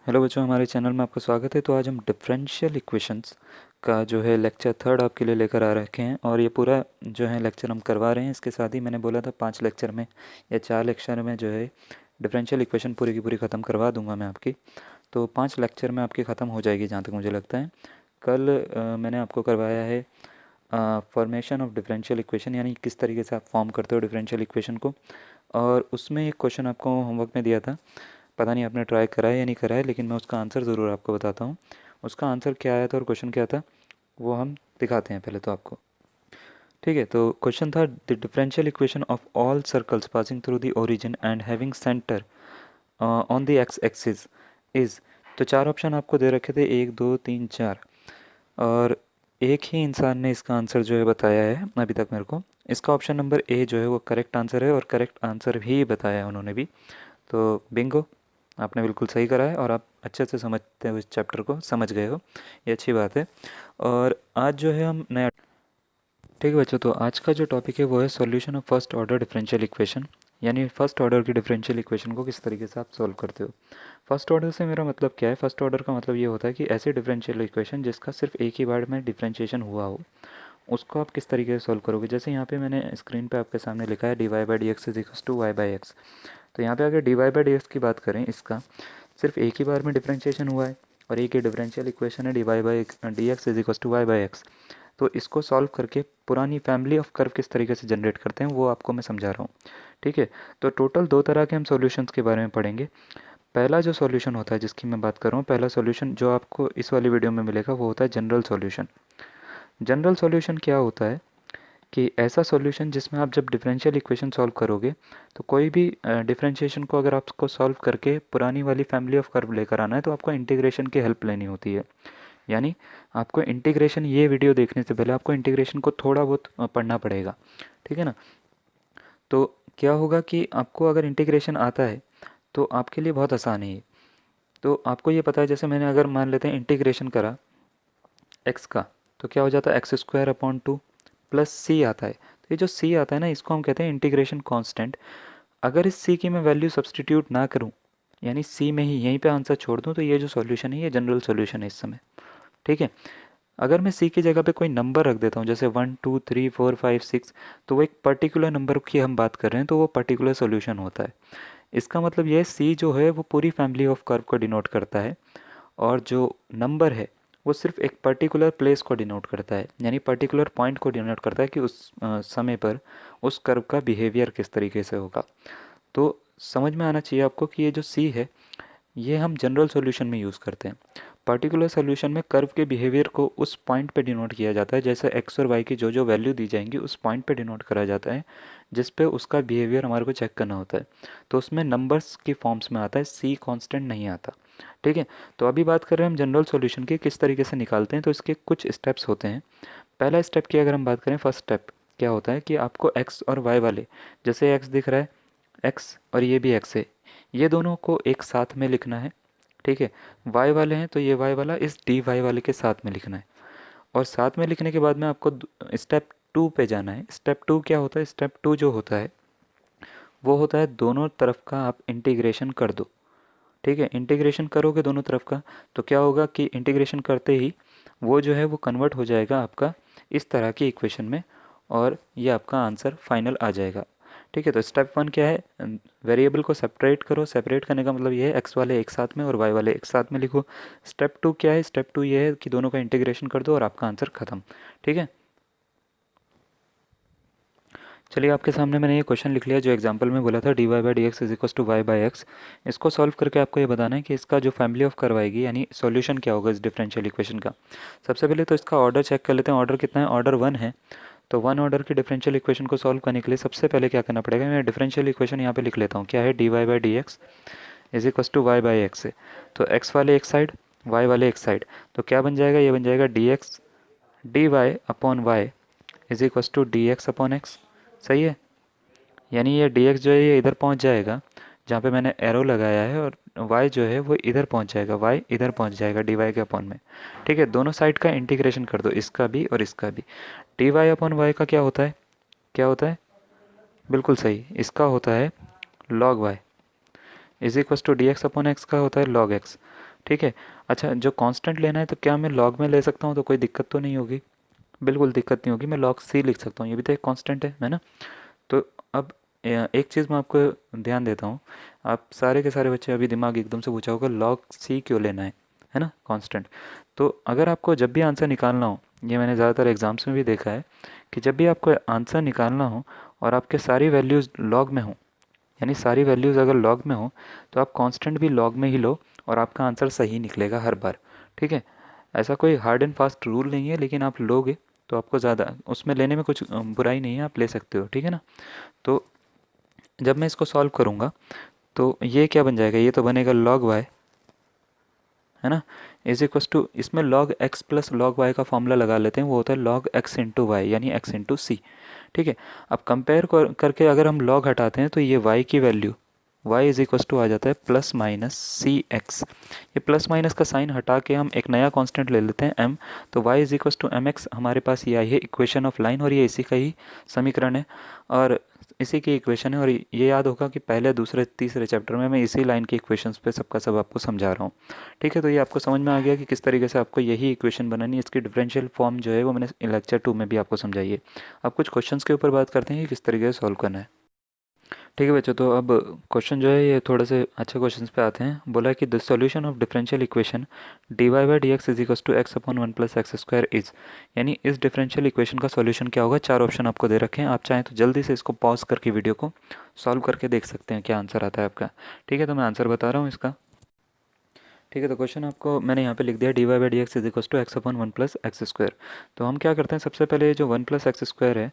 Hello बच्चों, हमारे channel में आपका स्वागत है। तो आज हम डिफरेंशियल इक्वेशंस का जो है लेक्चर थर्ड आपके लिए लेकर आ रखे हैं और ये पूरा जो है लेक्चर हम करवा रहे हैं। इसके साथ ही मैंने बोला था 5 लेक्चर में या 4 लेक्चर में जो है डिफरेंशियल इक्वेशन पूरी की पूरी ख़त्म करवा दूंगा मैं आपकी। तो 5 लेक्चर में आपकी ख़त्म हो जाएगी जहाँ तक मुझे लगता है। कल मैंने आपको करवाया है फॉर्मेशन ऑफ डिफरेंशियल इक्वेशन, यानी किस तरीके से आप फॉर्म करते हो डिफरेंशियल इक्वेशन को। और उसमें एक क्वेश्चन आपको होमवर्क में दिया था, पता नहीं आपने ट्राई करा है या नहीं करा है, लेकिन मैं उसका आंसर ज़रूर आपको बताता हूँ। उसका आंसर क्या आया था और क्वेश्चन क्या था वो हम दिखाते हैं पहले तो आपको। ठीक है, तो क्वेश्चन था the differential equation of all circles passing through the origin and having centre on the x axis is. तो 4 ऑप्शन आपको दे रखे थे, 1 2 3 4, और एक ही इंसान ने इसका आंसर जो है बताया है अभी तक मेरे को। इसका ऑप्शन नंबर ए जो है वो करेक्ट आंसर है और करेक्ट आंसर भी बताया है उन्होंने भी। तो बिंगो, आपने बिल्कुल सही करा है और आप अच्छे से समझते हो, इस चैप्टर को समझ गए हो, ये अच्छी बात है। और आज जो है हम नया, ठीक है बच्चों, तो आज का जो टॉपिक है वो है solution of first order differential equation, यानी फर्स्ट ऑर्डर की डिफरेंशियल इक्वेशन को किस तरीके से आप सॉल्व करते हो। फर्स्ट ऑर्डर से मेरा मतलब क्या है? फर्स्ट ऑर्डर का मतलब ये होता है कि ऐसे डिफरेंशियल इक्वेशन जिसका सिर्फ एक ही बार में डिफरेंशिएशन हुआ हो, उसको आप किस तरीके से सॉल्व करोगे। जैसे यहाँ पे मैंने स्क्रीन पे आपके सामने लिखा है d y by d x is equals to y by x. तो यहाँ पे अगर d y by d x की बात करें, इसका सिर्फ एक ही बार में डिफरेंशिएशन हुआ है और एक ही डिफरेंशियल इक्वेशन है d y by d x is equals to y by x. तो इसको सॉल्व करके पुरानी फैमिली ऑफ कर्व किस तरीके से जनरेट करते हैं वो आपको मैं समझा रहा हूँ। ठीक है, तो टोटल 2 तरह के हम सॉल्यूशंस के बारे में पढ़ेंगे। पहला जो सॉल्यूशन होता है जिसकी मैं बात कर रहा हूँ, पहला सॉल्यूशन जो आपको इस वाली वीडियो में मिलेगा वो होता है जनरल सॉल्यूशन। जनरल सॉल्यूशन क्या होता है कि ऐसा सॉल्यूशन जिसमें आप जब डिफरेंशियल इक्वेशन सॉल्व करोगे तो कोई भी डिफरेंशिएशन को अगर आपको सॉल्व करके पुरानी वाली फैमिली ऑफ कर्व लेकर आना है तो आपको इंटीग्रेशन की हेल्प लेनी होती है। यानी आपको इंटीग्रेशन, ये वीडियो देखने से पहले आपको इंटीग्रेशन को थोड़ा बहुत पढ़ना पड़ेगा। ठीक है ना। तो क्या होगा कि आपको अगर इंटीग्रेशन आता है तो आपके लिए बहुत आसान है ये। तो आपको ये पता है, जैसे मैंने अगर मान लेते हैं इंटीग्रेशन करा एक्स का, तो क्या हो जाता है एक्स स्क्वायर अपॉन 2 प्लस सी आता है। तो ये जो सी आता है ना, इसको हम कहते हैं इंटीग्रेशन कांस्टेंट। अगर इस सी की मैं वैल्यू सब्सटीट्यूट ना करूं, यानी सी में ही यहीं पे आंसर छोड़ दूं, तो ये जो सॉल्यूशन है ये जनरल सॉल्यूशन है इस समय। ठीक है। अगर मैं सी की जगह पे कोई नंबर रख देता हूँ, जैसे 1 2 3 4 5 6, तो वो एक पर्टिकुलर नंबर की हम बात कर रहे हैं, तो वो पर्टिकुलर सॉल्यूशन होता है। इसका मतलब ये सी जो है वो पूरी फैमिली ऑफ कर्व को डिनोट करता है, और जो नंबर है वो सिर्फ एक पर्टिकुलर प्लेस को डिनोट करता है, यानी पर्टिकुलर पॉइंट को डिनोट करता है कि उस समय पर उस कर्व का बिहेवियर किस तरीके से होगा। तो समझ में आना चाहिए आपको कि ये जो सी है ये हम जनरल सॉल्यूशन में यूज़ करते हैं। पर्टिकुलर सॉल्यूशन में कर्व के बिहेवियर को उस पॉइंट पे डिनोट किया जाता है, जैसे एक्स और वाई की जो जो वैल्यू दी जाएंगी उस पॉइंट पे डिनोट करा जाता है, जिस पे उसका बिहेवियर हमारे को चेक करना होता है। तो उसमें नंबर्स की फॉर्म्स में आता है, सी कांस्टेंट नहीं आता। ठीक है। तो अभी बात कर रहे हैं हम जनरल सॉल्यूशन की किस तरीके से निकालते हैं। तो इसके कुछ स्टेप्स होते हैं। पहला स्टेप की अगर हम बात करें, फर्स्ट स्टेप क्या होता है कि आपको एक्स और वाई वाले, जैसे एक्स दिख रहा है, एक्स और ये भी एक्स है, ये दोनों को एक साथ में लिखना है। ठीक है। वाई वाले हैं तो ये वाई वाला इस डी वाई वाले के साथ में लिखना है। और साथ में लिखने के बाद में आपको स्टेप 2 पे जाना है। स्टेप 2 क्या होता है? स्टेप 2 जो होता है वो होता है दोनों तरफ का आप इंटीग्रेशन कर दो। ठीक है। इंटीग्रेशन करोगे दोनों तरफ का, तो क्या होगा कि इंटीग्रेशन करते ही वो जो है वो कन्वर्ट हो जाएगा आपका इस तरह की इक्वेशन में, और ये आपका आंसर फाइनल आ जाएगा। ठीक है। तो स्टेप 1 क्या है? वेरिएबल को सेपरेट करो। सेपरेट करने का मतलब ये है एक्स वाले एक साथ में और वाई वाले एक साथ में लिखो। स्टेप 2 क्या है? स्टेप 2 ये है कि दोनों का इंटीग्रेशन कर दो और आपका आंसर खत्म। ठीक है। चलिए, आपके सामने मैंने ये क्वेश्चन लिख लिया जो एग्जांपल में बोला था, d y by d x is equals to y by x. इसको सॉल्व करके आपको ये बताना है कि इसका जो फैमिली ऑफ कर्व आएगी, यानी सॉल्यूशन क्या होगा इस डिफरेंशियल इक्वेशन का। सबसे पहले तो इसका ऑर्डर चेक कर लेते हैं। ऑर्डर कितना है? ऑर्डर 1 है। तो 1 ऑर्डर की डिफरेंशियल इक्वेशन को सॉल्व करने के लिए सबसे पहले क्या करना पड़ेगा, मैं डिफरेंशियल इक्वेशन यहाँ पे लिख लेता हूँ। क्या है? D y by d x is equals to y by x है। तो एक्स वाले एक साइड, वाई वाले एक साइड, तो क्या बन जाएगा? ये बन जाएगा d x D y upon y is equals to d x upon x. सही है। यानी ये dx जो है ये इधर पहुंच जाएगा जहाँ पे मैंने एरो लगाया है, और y जो है वो इधर पहुंच जाएगा, y इधर पहुंच जाएगा dy के अपॉन में। ठीक है। दोनों साइड का इंटीग्रेशन कर दो, इसका भी और इसका भी। dy अपॉन y का क्या होता है? क्या होता है? बिल्कुल सही, इसका होता है log y is equals to d x upon x का होता है log x। ठीक है। अच्छा, जो कांस्टेंट लेना है तो क्या मैं लॉग में ले सकता हूँ, तो कोई दिक्कत तो नहीं होगी? बिल्कुल दिक्कत नहीं होगी, मैं लॉग सी लिख सकता हूँ, ये भी तो एक कांस्टेंट है ना। तो अब एक चीज़ मैं आपको ध्यान देता हूँ। आप सारे के सारे बच्चे अभी दिमाग एकदम से पूछा होगा लॉग सी क्यों लेना है ना, कांस्टेंट। तो अगर आपको जब भी आंसर निकालना हो, ये मैंने ज़्यादातर एग्जाम्स में भी देखा है कि जब भी आपको आंसर निकालना हो और आपके सारी वैल्यूज़ लॉग में हो, यानी सारी वैल्यूज़ अगर लॉग में हो, तो आप कांस्टेंट भी लॉग में ही लो और आपका आंसर सही निकलेगा हर बार। ठीक है। ऐसा कोई हार्ड एंड फास्ट रूल नहीं है, लेकिन आप लोगे तो आपको ज़्यादा उसमें लेने में कुछ बुराई नहीं है, आप ले सकते हो, ठीक है ना। तो जब मैं इसको सॉल्व करूँगा तो ये क्या बन जाएगा, ये तो बनेगा लॉग वाई, है ना, इज इक्वस टू, इसमें log x plus log y का फॉर्मूला लगा लेते हैं, वो होता है लॉग एक्स इंटू वाई यानी एक्स इंटू सी। ठीक है। अब कंपेयर करके अगर हम लॉग हटाते हैं तो ये y की value y is equals to आ जाता है प्लस माइनस सी एक्स। ये प्लस माइनस का साइन हटा के हम एक नया कांस्टेंट ले लेते हैं m। तो y is equals to m x हमारे पास ये आई है इक्वेशन ऑफ लाइन, और ये इसी का ही समीकरण है और इसी की इक्वेशन है। और ये याद होगा कि पहले दूसरे तीसरे चैप्टर में मैं इसी लाइन के इक्वेशंस पे सबका सब आपको समझा रहा हूँ। ठीक है। तो ये आपको समझ में आ गया कि किस तरीके से आपको यही इक्वेशन बनानी है। इसकी डिफरेंशियल फॉर्म जो है वो मैंने लेक्चर 2 में भी आपको समझाई है। अब कुछ क्वेश्चंस के ऊपर बात करते हैं कि किस तरीके से सॉल्व करना है। ठीक है बच्चों, तो अब क्वेश्चन जो है ये थोड़े से अच्छे क्वेश्चंस पे आते हैं। बोला है कि the solution of differential equation d y by d x is equals to x upon one plus x square is, यानी इस डिफरेंशियल इक्वेशन का सॉल्यूशन क्या होगा। चार ऑप्शन आपको दे रखे हैं, आप चाहें तो जल्दी से इसको पॉज करके वीडियो को सॉल्व करके देख सकते हैं क्या आंसर आता है आपका। ठीक है, तो मैं आंसर बता रहा हूँ इसका। ठीक है, तो क्वेश्चन आपको मैंने यहाँ पे लिख दिया d y by d x is equals to x upon one plus x square. तो हम क्या करते हैं, सबसे पहले जो वन प्लस एक्स स्क्वायर है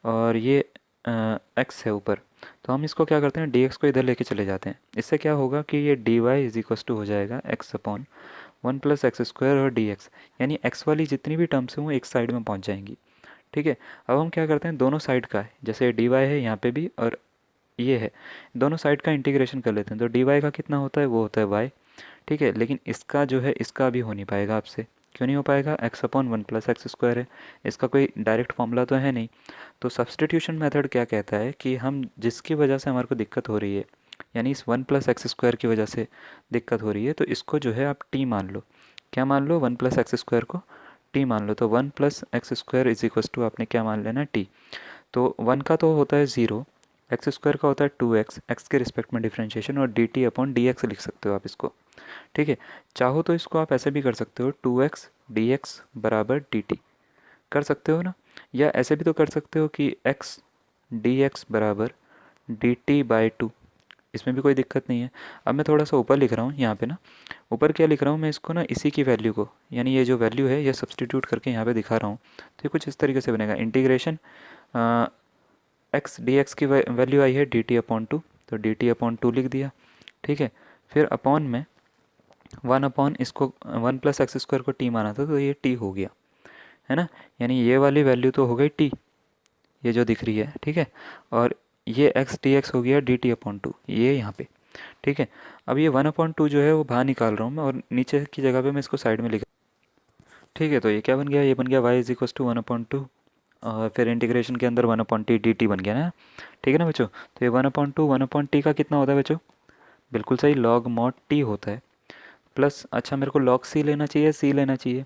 और ये एक्स है ऊपर, तो हम इसको क्या करते हैं डी एक्स को इधर लेके चले जाते हैं। इससे क्या होगा कि ये d Y is equals to हो जाएगा x upon one plus x square और डी एक्स, यानी एक्स वाली जितनी भी टर्म्स हैं वो एक साइड में पहुँच जाएंगी। ठीक है। अब हम क्या करते हैं दोनों साइड का, जैसे डी वाई है यहाँ पे भी और ये है, दोनों साइड का इंटीग्रेशन कर लेते हैं। तो डी वाई का कितना होता है, वो होता है वाई। ठीक है, लेकिन इसका जो है इसका भी हो नहीं पाएगा आपसे। क्यों नहीं हो पाएगा, x upon one plus x square है, इसका कोई डायरेक्ट फॉर्मूला तो है नहीं। तो सब्सटीट्यूशन मेथड क्या कहता है कि हम जिसकी वजह से हमारे को दिक्कत हो रही है, यानी इस वन प्लस एक्स स्क्वायर की वजह से दिक्कत हो रही है, तो इसको जो है आप टी मान लो। क्या मान लो, वन प्लस एक्स स्क्वायर को टी मान लो। तो one plus x square is equals to आपने क्या मान लेना, टी। तो वन का तो होता है ज़ीरो, एक्स स्क्वायर का होता है टू एक्स, एक्स के रिस्पेक्ट में डिफ्रेंशिएशन, और d t upon D x लिख सकते हो आप इसको। ठीक है। चाहो तो इसको आप ऐसे भी कर सकते हो, टू एक्स डी एक्स बराबर डी टी कर सकते हो ना, या ऐसे भी तो कर सकते हो कि एक्स डी एक्स बराबर डी टी बाई टू, इसमें भी कोई दिक्कत नहीं है। अब मैं थोड़ा सा ऊपर लिख रहा हूँ यहाँ पे ना, ऊपर क्या लिख रहा हूँ मैं इसको ना, इसी की वैल्यू को, यानी ये जो वैल्यू है ये सब्सटीट्यूट करके यहाँ पे दिखा रहा हूँ। तो ये कुछ इस तरीके से बनेगा, इंटीग्रेशन एक्स डी एक्स की वैल्यू आई है डी टी अपॉन टू, तो डी टी अपॉन टू लिख दिया। ठीक है। फिर अपॉन में वन अपॉन इसको वन प्लस एक्स स्क्वायर को टी माना था, तो ये टी हो गया, है ना। यानी ये वाली वैल्यू तो हो गई टी, ये जो दिख रही है, ठीक है। और ये एक्स डी एक्स हो गया डी टी अपॉन टू, ये यहाँ पे। ठीक है। अब ये वन अपॉन टू जो है वो बाहर निकाल रहा हूँ मैं, और नीचे की जगह पे मैं इसको साइड में लिख। ठीक है, तो ये क्या बन गया, ये बन गया y is equals to one upon two, और फिर इंटीग्रेशन के अंदर one upon t d t बन गया ना। ठीक है ना बच्चों, तो ये one upon two one upon t का कितना होता है बच्चों, बिल्कुल सही, लॉग मॉड टी होता है। प्लस, अच्छा मेरे को लॉग सी लेना चाहिए, सी लेना चाहिए,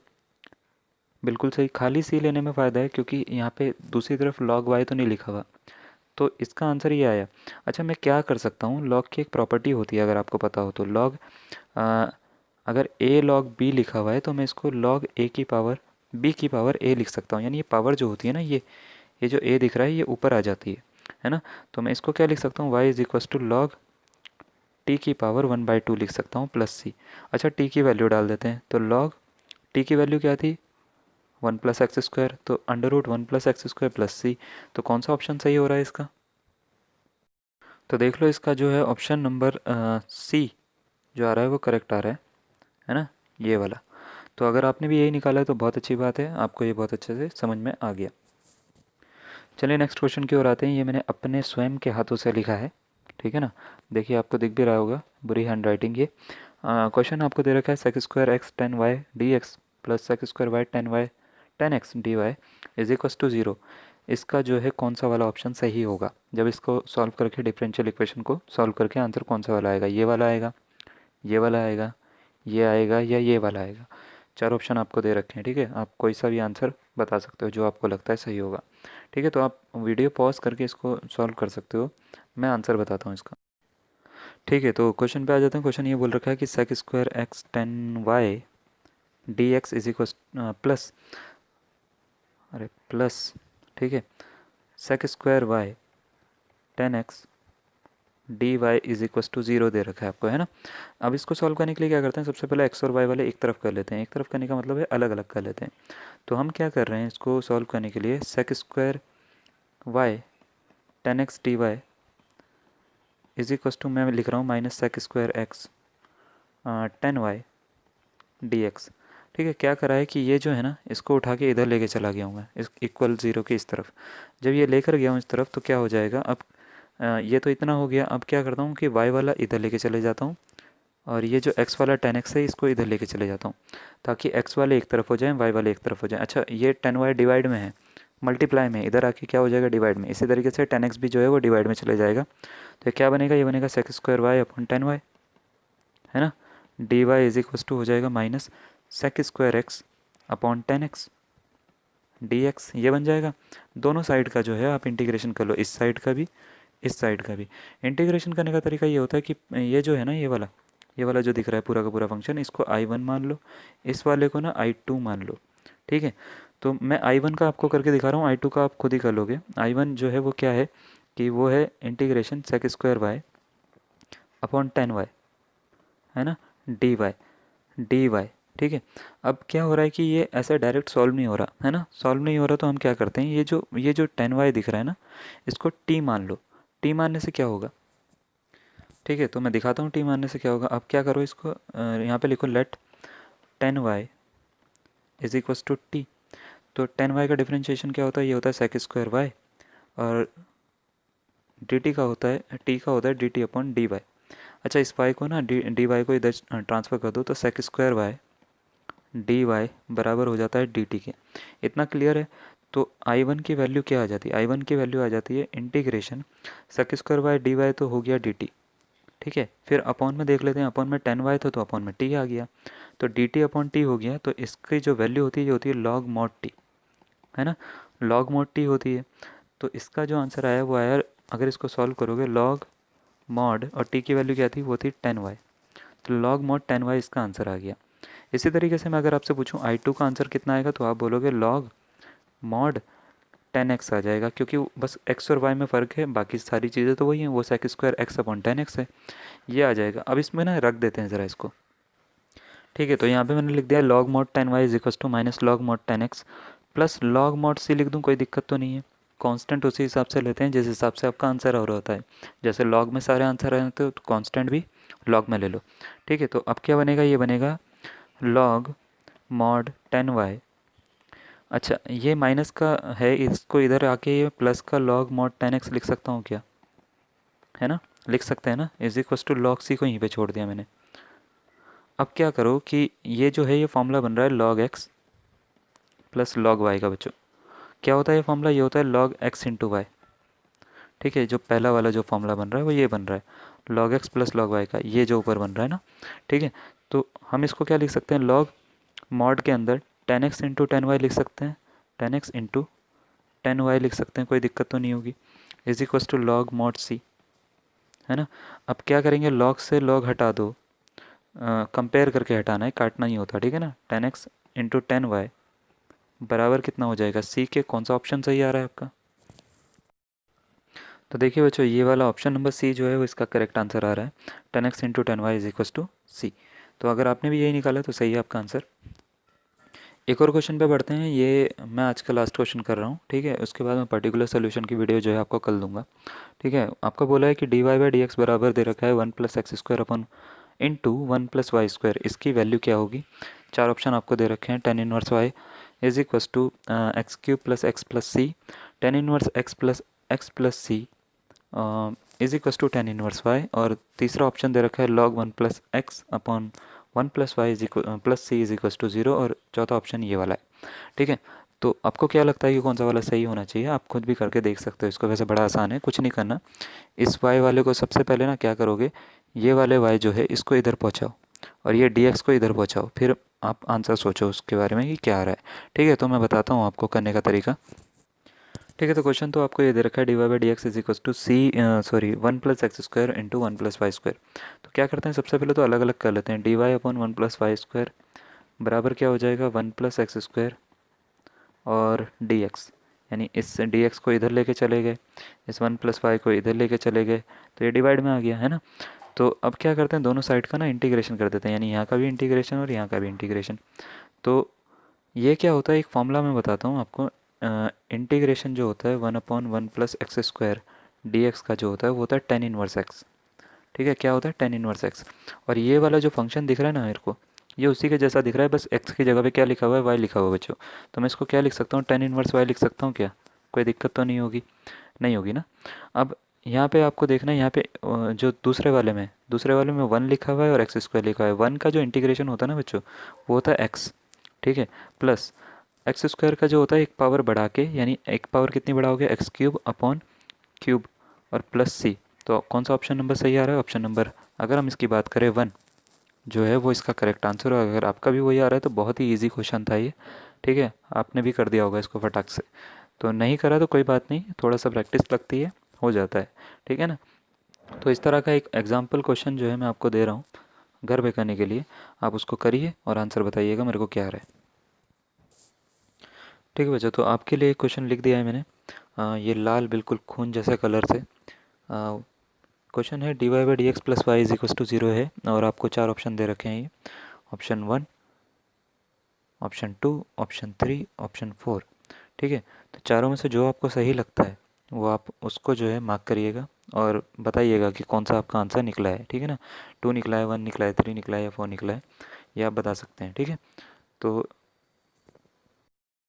बिल्कुल सही, खाली सी लेने में फ़ायदा है क्योंकि यहाँ पे दूसरी तरफ लॉग वाई तो नहीं लिखा हुआ। तो इसका आंसर ये आया। अच्छा, मैं क्या कर सकता हूँ, लॉग की एक प्रॉपर्टी होती है अगर आपको पता हो तो, लॉग अगर ए लॉग बी लिखा हुआ है तो मैं इसको लॉग ए की पावर बी की पावर ए लिख सकता हूँ, यानी ये पावर जो होती है ना, ये जो ए दिख रहा है ये ऊपर आ जाती है ना। तो मैं इसको क्या लिख सकता हूँ, y is equals to log t की पावर वन बाई टू लिख सकता हूँ प्लस सी। अच्छा, टी की वैल्यू डाल देते हैं, तो लॉग टी की वैल्यू क्या थी, वन प्लस एक्स स्क्वायर, तो under root one plus x square plus C. तो कौन सा ऑप्शन सही हो रहा है इसका, तो देख लो इसका जो है ऑप्शन नंबर सी जो आ रहा है वो करेक्ट आ रहा है ना, ये वाला। तो अगर आपने भी यही निकाला है तो बहुत अच्छी बात है, आपको ये बहुत अच्छे से समझ में आ गया। चलिए नेक्स्ट क्वेश्चन की ओर आते हैं, ये मैंने अपने स्वयं के हाथों से लिखा है, ठीक है ना। देखिए आपको दिख भी रहा होगा, बुरी हैंड राइटिंग ये। क्वेश्चन आपको दे रखा है sec square x tan Y D x plus sec square Y tan y tan x D Y is equals to zero. इसका जो है कौन सा वाला ऑप्शन सही होगा, जब इसको सॉल्व करके डिफरेंशियल इक्वेशन को सॉल्व करके आंसर कौन सा वाला आएगा, ये वाला आएगा, ये वाला आएगा, ये आएगा या ये वाला आएगा। चार ऑप्शन आपको दे रखे हैं, ठीक है। आप कोई सा भी आंसर बता सकते हो जो आपको लगता है सही होगा, ठीक है। तो आप वीडियो पॉज करके इसको सॉल्व कर सकते हो, मैं आंसर बताता हूँ इसका, ठीक है। तो क्वेश्चन पे आ जाते हैं। क्वेश्चन ये बोल रखा है कि sec square x tan Y D x is equal plus, अरे प्लस, ठीक है, sec square Y tan x D Y is equal to zero दे रखा है आपको, है ना। अब इसको सॉल्व करने के लिए क्या करते हैं, सबसे पहले एक्स और वाई वाले एक तरफ कर लेते हैं। एक तरफ करने का मतलब है अलग अलग कर लेते हैं। तो हम क्या कर रहे हैं, इसको सॉल्व करने के लिए sec square Y tan x D Y is equal to, मैं लिख रहा हूँ minus sec square x tan Y D x, ठीक है। क्या करा है कि ये जो है ना, इसको उठा के इधर लेके चला गया हूँ मैं, इस इक्वल ज़ीरो के इस तरफ। जब ये लेकर गया हूँ इस तरफ तो क्या हो जाएगा, अब ये तो इतना हो गया। अब क्या करता हूँ कि वाई वाला इधर लेके चले जाता हूँ, और ये जो x वाला टेन एक्स है इसको इधर लेके चले जाता हूँ, ताकि x वाले एक तरफ हो जाए, y वाले एक तरफ हो जाए। अच्छा, ये टेन वाई डिवाइड में है, मल्टीप्लाई में, इधर आके क्या हो जाएगा, डिवाइड में। इसी तरीके से टेन एक्स भी जो है वो डिवाइड में चले जाएगा। तो ये क्या बनेगा, ये बनेगा sec square y upon tan y, है ना। D Y is equals to हो जाएगा minus sec square x upon tan x d x, ये बन जाएगा। दोनों साइड का जो है आप इंटीग्रेशन कर लो, इस साइड का भी इस साइड का भी। इंटीग्रेशन करने का तरीका ये होता है कि ये जो है ना, ये वाला जो दिख रहा है पूरा का पूरा फंक्शन, इसको आई वन मान लो, इस वाले को ना आई टू मान लो, ठीक है। तो मैं आई वन का आपको करके दिखा रहा हूँ, आई टू का आप खुद ही कर लोगे। आई वन जो है वो क्या है कि वो है integration sec square y upon tan y, है ना, डी वाई, ठीक है। अब क्या हो रहा है कि ये ऐसा डायरेक्ट सॉल्व नहीं हो रहा, है ना, सॉल्व नहीं हो रहा। तो हम क्या करते हैं, ये जो टेन वाई दिख रहा है ना, इसको टी मान लो। टी मानने से क्या होगा, ठीक है, तो मैं दिखाता हूँ टी मानने से क्या होगा। आप क्या करो, इसको यहाँ पे लिखो let tan Y is equals to t. तो टेन वाई का डिफ्रेंशिएशन क्या होता है, ये होता है सेक स्क्वायर वाई, और डी टी का होता है, टी का होता है d t upon d y. अच्छा, इस वाई को ना डी वाई को इधर ट्रांसफ़र कर दो, तो sec square y d y बराबर हो जाता है डी टी के। इतना क्लियर है। तो आई वन की वैल्यू क्या आ जाती है, आई वन की वैल्यू आ जाती है integration sec square y d y, तो हो गया डी टी, ठीक है। फिर अपॉन में देख लेते हैं, अपॉन में टेन वाई था तो अपॉन में टी आ गया, तो डी टी अपॉन टी हो गया। तो इसकी जो वैल्यू होती है ये होती है लॉग मॉड टी, है ना, लॉग मॉड टी होती है। तो इसका जो आंसर आया वो आया, अगर इसको सॉल्व करोगे लॉग मॉड, और टी की वैल्यू क्या थी, वो थी टेन वाई, तो लॉग मॉड टेन वाई इसका आंसर आ गया। इसी तरीके से मैं अगर आपसे पूछूं आई टू का आंसर कितना आएगा, तो आप बोलोगे लॉग मॉड टेन एक्स आ जाएगा, क्योंकि बस एक्स और वाई में फ़र्क है, बाकी सारी चीज़ें तो वही हैं, वो sec square x upon tan x है, ये आ जाएगा। अब इसमें ना रख देते हैं ज़रा इसको, ठीक है। तो यहाँ पे मैंने लिख दिया log mod tan Y is equals to minus log mod tan x plus log mod c लिख दूँ, कोई दिक्कत तो नहीं है। कांस्टेंट उसी हिसाब से लेते हैं जिस हिसाब से आपका आंसर और होता है। जैसे लॉग में सारे आंसर आए तो कांस्टेंट भी लॉग में ले लो, ठीक है। तो अब क्या बनेगा, ये बनेगा लॉग मॉड टेन वाई। अच्छा, ये माइनस का है, इसको इधर आके ये प्लस का लॉग मॉड टेन एक्स लिख सकता हूँ क्या, है ना, लिख सकते हैं ना, is equals to log c को यहीं पे छोड़ दिया मैंने। अब क्या करो कि ये जो है ये फॉर्मूला बन रहा है log x plus log y का, बच्चों क्या होता है ये फॉर्मूला, ये होता है लॉग एक्स इंटू वाई, ठीक है। जो पहला वाला जो फॉर्मूला बन रहा है वो ये बन रहा है log x plus log y का, ये जो ऊपर बन रहा है ना, ठीक है। तो हम इसको क्या लिख सकते हैं, लॉग मॉड के अंदर tan x into tan y लिख सकते हैं, tan x into tan y लिख सकते हैं, कोई दिक्कत तो नहीं होगी। Is equals to log mod c, है ना। अब क्या करेंगे, लॉग से लॉग हटा दो, कंपेयर करके हटाना है, काटना नहीं होता, ठीक है ना। Tan x into tan y बराबर कितना हो जाएगा, सी के, कौन सा ऑप्शन सही आ रहा है आपका। तो देखिए बच्चों, ये वाला ऑप्शन नंबर सी जो है वो इसका करेक्ट आंसर आ रहा है, tan x into tan Y is equals to C. तो अगर आपने भी यही निकाला तो सही है आपका आंसर। एक और क्वेश्चन पे बढ़ते हैं, ये मैं आज का लास्ट क्वेश्चन कर रहा हूँ, ठीक है। उसके बाद मैं पर्टिकुलर सोल्यूशन की वीडियो जो है आपको कल दूंगा, ठीक है। आपको बोला है कि d y by d x बराबर दे रखा है one plus x square upon into one plus y square, इसकी वैल्यू क्या होगी। चार ऑप्शन आपको दे रखे हैं, tan inverse y is equals to x cube plus x plus c, tan inverse x plus c is equals to tan inverse y, और तीसरा ऑप्शन दे रखा है log one plus x upon one plus y is equal plus c is equals to zero, और चौथा option ये वाला है, ठीक है। तो आपको क्या लगता है कि कौन सा वाला सही होना चाहिए, आप खुद भी करके देख सकते हो इसको, वैसे बड़ा आसान है, कुछ नहीं करना। इस वाई वाले को सबसे पहले ना क्या करोगे, ये वाले वाई जो है इसको इधर पहुँचाओ, और ये डी एक्स को इधर पहुँचाओ, फिर आप आंसर सोचो उसके बारे में कि क्या आ रहा है। ठीक है, तो मैं बताता हूँ आपको करने का तरीका। ठीक है, तो क्वेश्चन तो आपको ये दे रखा है, d y by d x is equal to c, sorry 1 + x² into 1 + y²। तो क्या करते हैं, सबसे पहले तो अलग अलग कर लेते हैं। डी वाई अपॉन 1 + y² बराबर क्या हो जाएगा, 1 + x² और डी एक्स, यानी इस डी एक्स को इधर लेके चले गए, इस 1 + y को इधर लेके चले गए, तो ये डिवाइड में आ गया है ना। तो अब क्या करते हैं, दोनों साइड का ना इंटीग्रेशन कर देते हैं, यानी यहाँ का भी इंटीग्रेशन और यहाँ का भी इंटीग्रेशन। तो ये क्या होता है, एक फॉर्मूला मैं बताता हूँ आपको। इंटीग्रेशन जो होता है 1/(1 + x²) डी एक्स का जो होता है वो होता है tan−1x। ठीक है, क्या होता है, tan−1x। और ये वाला जो फंक्शन दिख रहा है ना मेरे को, ये उसी के जैसा दिख रहा है, बस x की जगह पे क्या लिखा हुआ है, y लिखा हुआ है बच्चों। तो मैं इसको क्या लिख सकता हूँ, tan−1y लिख सकता हूँ क्या, कोई दिक्कत तो नहीं होगी, नहीं होगी ना। अब यहाँ पे आपको देखना है, यहाँ पे जो दूसरे वाले में 1 लिखा हुआ है और x² लिखा हुआ है। 1 का जो इंटीग्रेशन होता है ना बच्चों, वो होता है x। ठीक है, प्लस x² का जो होता है एक पावर बढ़ा के, यानी एक पावर कितनी बढ़ाओगे, x³ अपॉन क्यूब और प्लस c। तो कौन सा ऑप्शन नंबर सही आ रहा है, ऑप्शन नंबर, अगर हम इसकी बात करें 1 जो है वो इसका करेक्ट आंसर है। अगर आपका भी वही आ रहा है तो बहुत ही इजी क्वेश्चन था ये। ठीक है, आपने भी कर दिया होगा इसको फटाक से। तो नहीं करा तो कोई बात नहीं, थोड़ा सा प्रैक्टिस लगती है, हो जाता है। ठीक है ना। तो इस तरह का एक एग्जाम्पल क्वेश्चन जो है मैं आपको दे रहा हूँ घर पे करने के लिए, आप उसको करिए और आंसर बताइएगा मेरे को क्या आ रहा है। ठीक है बच्चों, तो आपके लिए एक क्वेश्चन लिख दिया है मैंने। ये लाल बिल्कुल खून जैसे कलर से क्वेश्चन है, d y by d x plus y is equal to 0 है, और आपको 4 ऑप्शन दे रखे हैं ये। Option 1, option 2, option 3, option 4। ठीक है, तो चारों में से जो आपको सही लगता है वो आप उसको जो है मार्क करिएगा और बताइएगा कि कौन सा आपका आंसर निकला है। ठीक है ना, 2 निकला है, 1 निकला है, 3 निकला है या 4 निकला है, ये आप बता सकते हैं। ठीक है, तो